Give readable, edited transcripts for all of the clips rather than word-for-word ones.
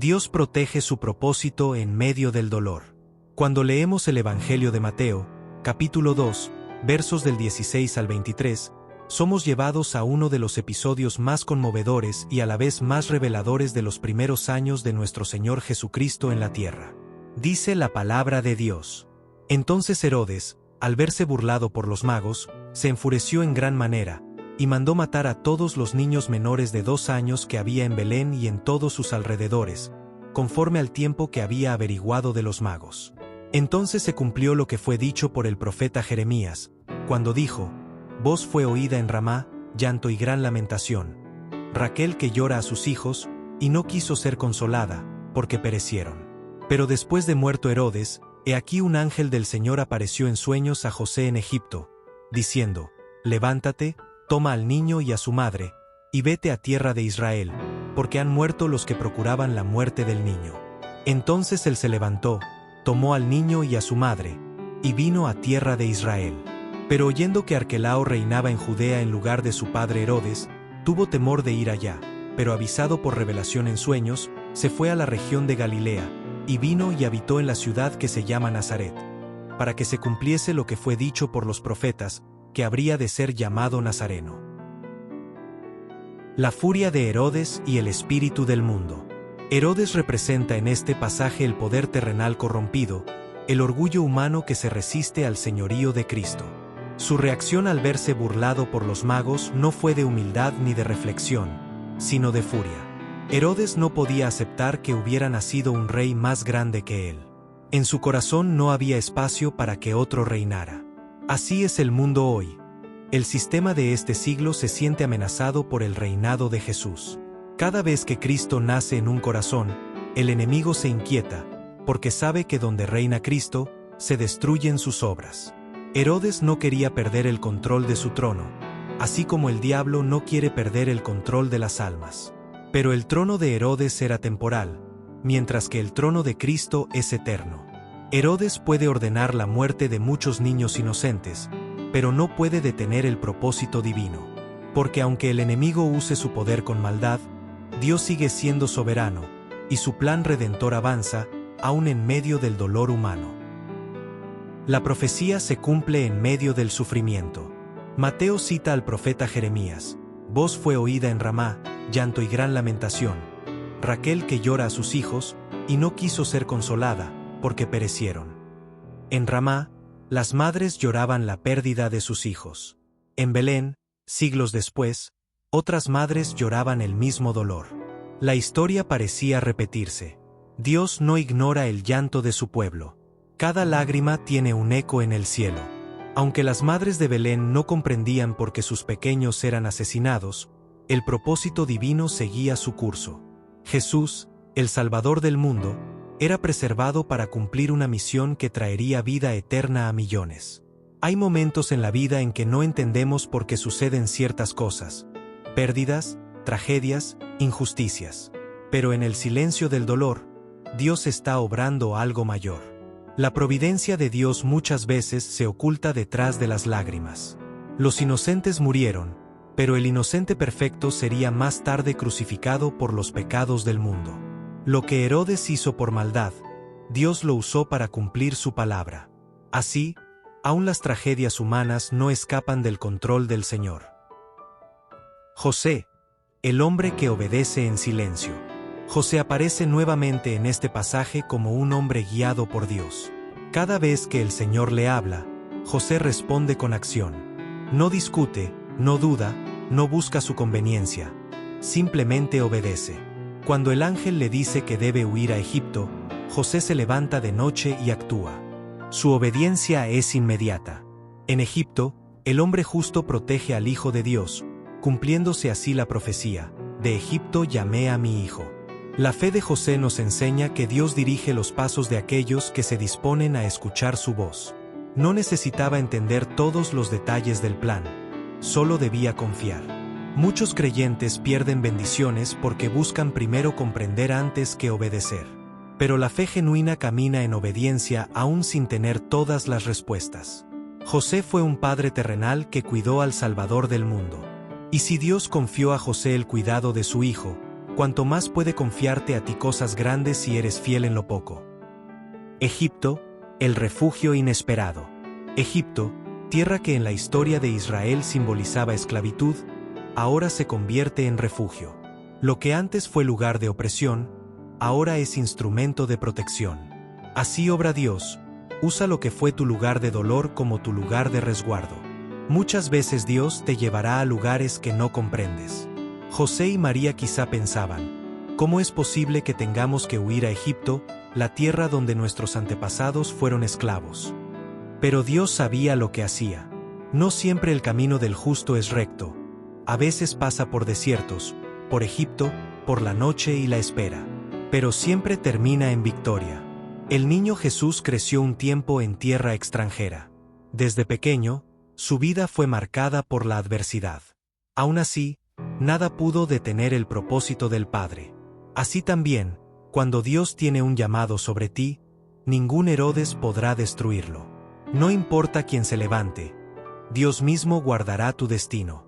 Dios protege su propósito en medio del dolor. Cuando leemos el Evangelio de Mateo, capítulo 2, versos del 16 al 23, somos llevados a uno de los episodios más conmovedores y a la vez más reveladores de los primeros años de nuestro Señor Jesucristo en la tierra. Dice la palabra de Dios. Entonces Herodes, al verse burlado por los magos, se enfureció en gran manera, y mandó matar a todos los niños menores de 2 años que había en Belén y en todos sus alrededores, conforme al tiempo que había averiguado de los magos. Entonces se cumplió lo que fue dicho por el profeta Jeremías, cuando dijo: Voz fue oída en Ramá, llanto y gran lamentación. Raquel que llora a sus hijos, y no quiso ser consolada, porque perecieron. Pero después de muerto Herodes, he aquí un ángel del Señor apareció en sueños a José en Egipto, diciendo: Levántate, toma al niño y a su madre, y vete a tierra de Israel, porque han muerto los que procuraban la muerte del niño. Entonces él se levantó, tomó al niño y a su madre, y vino a tierra de Israel. Pero oyendo que Arquelao reinaba en Judea en lugar de su padre Herodes, tuvo temor de ir allá, pero avisado por revelación en sueños, se fue a la región de Galilea, y vino y habitó en la ciudad que se llama Nazaret, para que se cumpliese lo que fue dicho por los profetas, que habría de ser llamado Nazareno. La furia de Herodes y el espíritu del mundo. Herodes representa en este pasaje el poder terrenal corrompido, el orgullo humano que se resiste al señorío de Cristo. Su reacción al verse burlado por los magos no fue de humildad ni de reflexión, sino de furia. Herodes no podía aceptar que hubiera nacido un rey más grande que él. En su corazón no había espacio para que otro reinara. Así es el mundo hoy. El sistema de este siglo se siente amenazado por el reinado de Jesús. Cada vez que Cristo nace en un corazón, el enemigo se inquieta, porque sabe que donde reina Cristo, se destruyen sus obras. Herodes no quería perder el control de su trono, así como el diablo no quiere perder el control de las almas. Pero el trono de Herodes era temporal, mientras que el trono de Cristo es eterno. Herodes puede ordenar la muerte de muchos niños inocentes, pero no puede detener el propósito divino. Porque aunque el enemigo use su poder con maldad, Dios sigue siendo soberano, y su plan redentor avanza, aún en medio del dolor humano. La profecía se cumple en medio del sufrimiento. Mateo cita al profeta Jeremías: Voz fue oída en Ramá, llanto y gran lamentación. Raquel que llora a sus hijos, y no quiso ser consolada, porque perecieron. En Ramá, las madres lloraban la pérdida de sus hijos. En Belén, siglos después, otras madres lloraban el mismo dolor. La historia parecía repetirse. Dios no ignora el llanto de su pueblo. Cada lágrima tiene un eco en el cielo. Aunque las madres de Belén no comprendían por qué sus pequeños eran asesinados, el propósito divino seguía su curso. Jesús, el Salvador del mundo, era preservado para cumplir una misión que traería vida eterna a millones. Hay momentos en la vida en que no entendemos por qué suceden ciertas cosas: pérdidas, tragedias, injusticias. Pero en el silencio del dolor, Dios está obrando algo mayor. La providencia de Dios muchas veces se oculta detrás de las lágrimas. Los inocentes murieron, pero el inocente perfecto sería más tarde crucificado por los pecados del mundo. Lo que Herodes hizo por maldad, Dios lo usó para cumplir su palabra. Así, aún las tragedias humanas no escapan del control del Señor. José, el hombre que obedece en silencio. José aparece nuevamente en este pasaje como un hombre guiado por Dios. Cada vez que el Señor le habla, José responde con acción. No discute, no duda, no busca su conveniencia. Simplemente obedece. Cuando el ángel le dice que debe huir a Egipto, José se levanta de noche y actúa. Su obediencia es inmediata. En Egipto, el hombre justo protege al Hijo de Dios, cumpliéndose así la profecía: de Egipto llamé a mi hijo. La fe de José nos enseña que Dios dirige los pasos de aquellos que se disponen a escuchar su voz. No necesitaba entender todos los detalles del plan, solo debía confiar. Muchos creyentes pierden bendiciones porque buscan primero comprender antes que obedecer. Pero la fe genuina camina en obediencia aún sin tener todas las respuestas. José fue un padre terrenal que cuidó al Salvador del mundo. Y si Dios confió a José el cuidado de su hijo, cuanto más puede confiarte a ti cosas grandes si eres fiel en lo poco. Egipto, el refugio inesperado. Egipto, tierra que en la historia de Israel simbolizaba esclavitud, ahora se convierte en refugio. Lo que antes fue lugar de opresión, ahora es instrumento de protección. Así obra Dios, usa lo que fue tu lugar de dolor como tu lugar de resguardo. Muchas veces Dios te llevará a lugares que no comprendes. José y María quizá pensaban, ¿cómo es posible que tengamos que huir a Egipto, la tierra donde nuestros antepasados fueron esclavos? Pero Dios sabía lo que hacía. No siempre el camino del justo es recto. A veces pasa por desiertos, por Egipto, por la noche y la espera. Pero siempre termina en victoria. El niño Jesús creció un tiempo en tierra extranjera. Desde pequeño, su vida fue marcada por la adversidad. Aún así, nada pudo detener el propósito del Padre. Así también, cuando Dios tiene un llamado sobre ti, ningún Herodes podrá destruirlo. No importa quién se levante, Dios mismo guardará tu destino.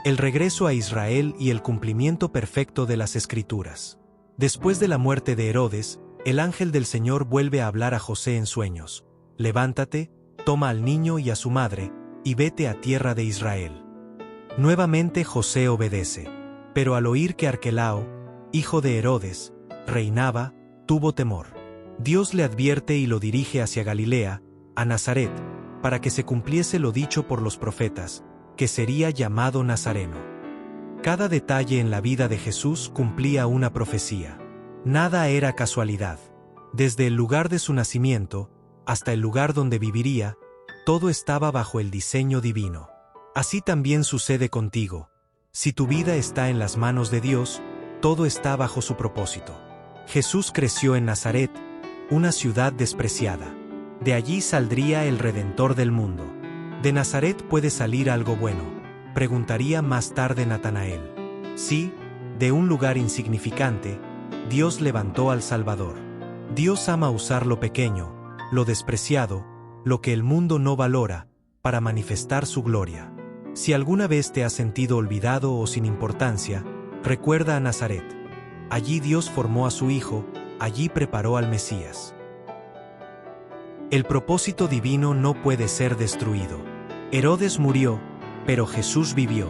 El regreso a Israel y el cumplimiento perfecto de las Escrituras. Después de la muerte de Herodes, el ángel del Señor vuelve a hablar a José en sueños. Levántate, toma al niño y a su madre, y vete a tierra de Israel. Nuevamente José obedece, pero al oír que Arquelao, hijo de Herodes, reinaba, tuvo temor. Dios le advierte y lo dirige hacia Galilea, a Nazaret, para que se cumpliese lo dicho por los profetas, que sería llamado Nazareno. Cada detalle en la vida de Jesús cumplía una profecía. Nada era casualidad. Desde el lugar de su nacimiento, hasta el lugar donde viviría, todo estaba bajo el diseño divino. Así también sucede contigo. Si tu vida está en las manos de Dios, todo está bajo su propósito. Jesús creció en Nazaret, una ciudad despreciada. De allí saldría el Redentor del mundo. ¿De Nazaret puede salir algo bueno?, preguntaría más tarde Natanael. Sí, de un lugar insignificante, Dios levantó al Salvador. Dios ama usar lo pequeño, lo despreciado, lo que el mundo no valora, para manifestar su gloria. Si alguna vez te has sentido olvidado o sin importancia, recuerda a Nazaret. Allí Dios formó a su Hijo, allí preparó al Mesías. El propósito divino no puede ser destruido. Herodes murió, pero Jesús vivió.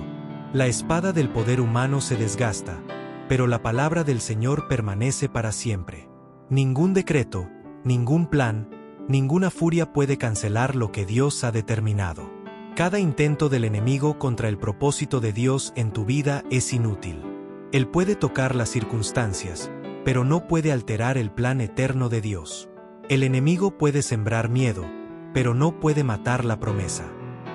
La espada del poder humano se desgasta, pero la palabra del Señor permanece para siempre. Ningún decreto, ningún plan, ninguna furia puede cancelar lo que Dios ha determinado. Cada intento del enemigo contra el propósito de Dios en tu vida es inútil. Él puede tocar las circunstancias, pero no puede alterar el plan eterno de Dios. El enemigo puede sembrar miedo, pero no puede matar la promesa.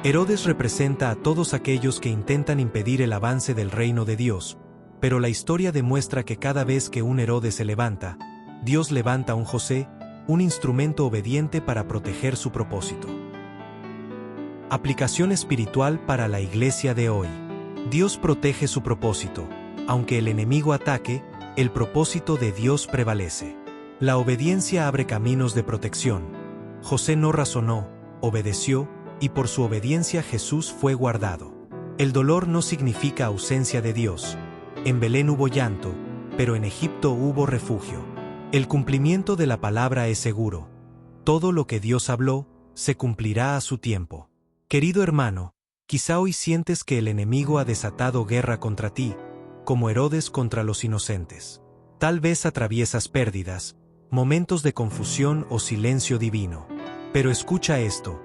Herodes representa a todos aquellos que intentan impedir el avance del reino de Dios, pero la historia demuestra que cada vez que un Herodes se levanta, Dios levanta a un José, un instrumento obediente para proteger su propósito. Aplicación espiritual para la iglesia de hoy. Dios protege su propósito. Aunque el enemigo ataque, el propósito de Dios prevalece. La obediencia abre caminos de protección. José no razonó, obedeció, y por su obediencia Jesús fue guardado. El dolor no significa ausencia de Dios. En Belén hubo llanto, pero en Egipto hubo refugio. El cumplimiento de la palabra es seguro. Todo lo que Dios habló, se cumplirá a su tiempo. Querido hermano, quizá hoy sientes que el enemigo ha desatado guerra contra ti, como Herodes contra los inocentes. Tal vez atraviesas pérdidas, momentos de confusión o silencio divino. Pero escucha esto.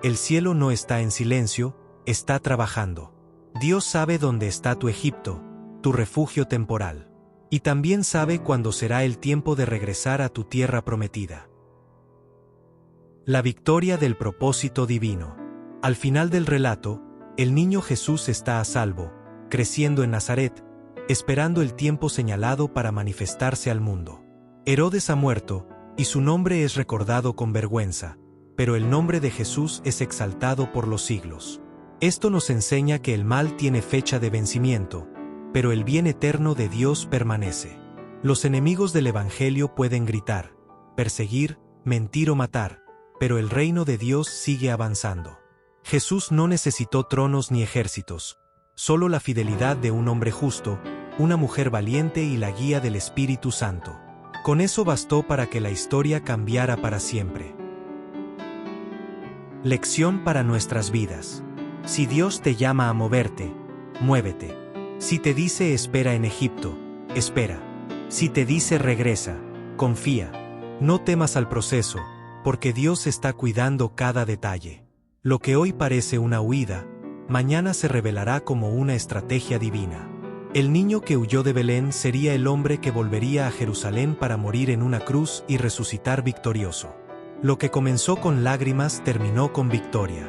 El cielo no está en silencio, está trabajando. Dios sabe dónde está tu Egipto, tu refugio temporal. Y también sabe cuándo será el tiempo de regresar a tu tierra prometida. La victoria del propósito divino. Al final del relato, el niño Jesús está a salvo, creciendo en Nazaret, esperando el tiempo señalado para manifestarse al mundo. Herodes ha muerto, y su nombre es recordado con vergüenza, pero el nombre de Jesús es exaltado por los siglos. Esto nos enseña que el mal tiene fecha de vencimiento, pero el bien eterno de Dios permanece. Los enemigos del Evangelio pueden gritar, perseguir, mentir o matar, pero el reino de Dios sigue avanzando. Jesús no necesitó tronos ni ejércitos, solo la fidelidad de un hombre justo, una mujer valiente y la guía del Espíritu Santo. Con eso bastó para que la historia cambiara para siempre. Lección para nuestras vidas. Si Dios te llama a moverte, muévete. Si te dice espera en Egipto, espera. Si te dice regresa, confía. No temas al proceso, porque Dios está cuidando cada detalle. Lo que hoy parece una huida, mañana se revelará como una estrategia divina. El niño que huyó de Belén sería el hombre que volvería a Jerusalén para morir en una cruz y resucitar victorioso. Lo que comenzó con lágrimas terminó con victoria.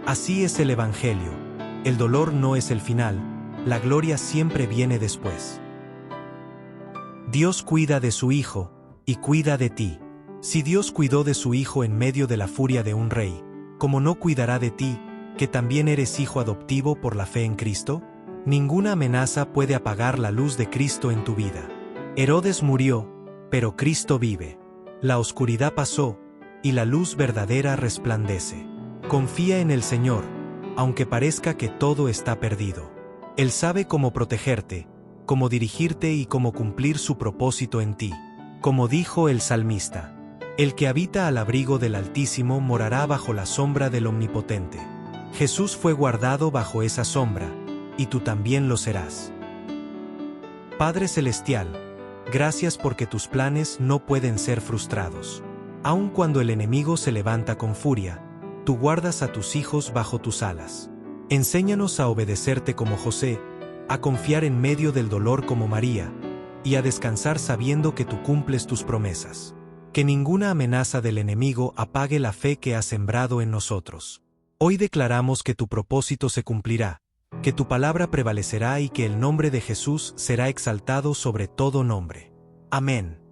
Así es el Evangelio. El dolor no es el final, la gloria siempre viene después. Dios cuida de su Hijo, y cuida de ti. Si Dios cuidó de su Hijo en medio de la furia de un rey, ¿cómo no cuidará de ti, que también eres hijo adoptivo por la fe en Cristo? Ninguna amenaza puede apagar la luz de Cristo en tu vida. Herodes murió, pero Cristo vive. La oscuridad pasó, y la luz verdadera resplandece. Confía en el Señor, aunque parezca que todo está perdido. Él sabe cómo protegerte, cómo dirigirte y cómo cumplir su propósito en ti. Como dijo el salmista, el que habita al abrigo del Altísimo morará bajo la sombra del Omnipotente. Jesús fue guardado bajo esa sombra, y tú también lo serás. Padre Celestial, gracias porque tus planes no pueden ser frustrados. Aun cuando el enemigo se levanta con furia, tú guardas a tus hijos bajo tus alas. Enséñanos a obedecerte como José, a confiar en medio del dolor como María, y a descansar sabiendo que tú cumples tus promesas. Que ninguna amenaza del enemigo apague la fe que has sembrado en nosotros. Hoy declaramos que tu propósito se cumplirá, que tu palabra prevalecerá y que el nombre de Jesús será exaltado sobre todo nombre. Amén.